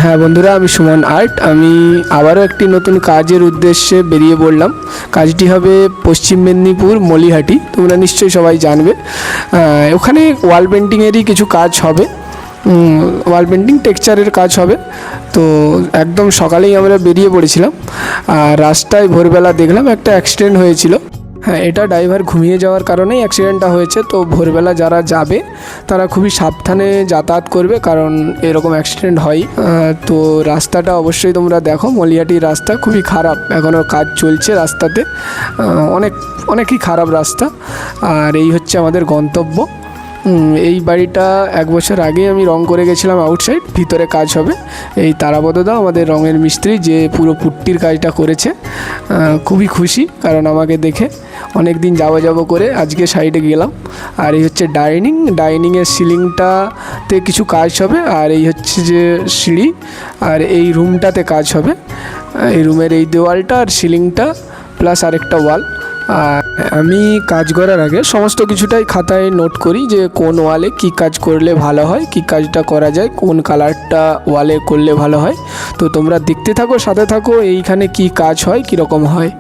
হ্যাঁ বন্ধুরা, আমি সুমন আর্ট। আমি আবারও একটি নতুন কাজের উদ্দেশ্যে বেরিয়ে পড়লাম। কাজটি হবে পশ্চিম মেদিনীপুর মলিহাটি, তোমরা নিশ্চয়ই সবাই জানবে। ওখানে ওয়াল পেন্টিংয়েরই কিছু কাজ হবে, ওয়াল পেন্টিং টেক্সচারের কাজ হবে। তো একদম সকালেই আমরা বেরিয়ে পড়েছিলাম, আর রাস্তায় ভোরবেলা দেখলাম একটা অ্যাক্সিডেন্ট হয়েছিল। হ্যাঁ, এটা ড্রাইভার ঘুমিয়ে যাওয়ার কারণেই অ্যাক্সিডেন্টটা হয়েছে। তো ভোরবেলা যারা যাবে তারা খুবই সাবধানে যাতায়াত করবে, কারণ এরকম অ্যাক্সিডেন্ট হয়। তো রাস্তাটা অবশ্যই তোমরা দেখো, মলিহাটির রাস্তা খুবই খারাপ, এখনও কাজ চলছে রাস্তাতে, অনেকই খারাপ রাস্তা। আর এই হচ্ছে আমাদের গন্তব্য। এই বাড়িটা 1 বছর আগে আমি রং করে গেছিলাম আউটসাইড, ভিতরে কাজ হবে। এই তারাপদদা আমাদের রঙের মিস্ত্রি, যে পুরো পুট্টির কাজটা করেছে। খুবই খুশি, কারণ আমাকে দেখে অনেক দিন যাবো করে আজকে সাইডে গেলাম। আর এই হচ্ছে ডাইনিংয়ের সিলিংটাতে কিছু কাজ হবে। আর এই হচ্ছে যে সিঁড়ি, আর এই রুমটাতে কাজ হবে। এই রুমের এই দেওয়ালটা আর সিলিংটা প্লাস আরেকটা ওয়াল। আর আমি কাজ করার আগে সমস্ত কিছুটাই খাতায় নোট করি, যে কোন ওয়ালে কী কাজ করলে ভালো হয়, কী কাজটা করা যায়, কোন কালারটা ওয়ালে করলে ভালো হয়। তো তোমরা দেখতে থাকো, সাথে থাকো, এইখানে কী কাজ হয়, কীরকম হয়।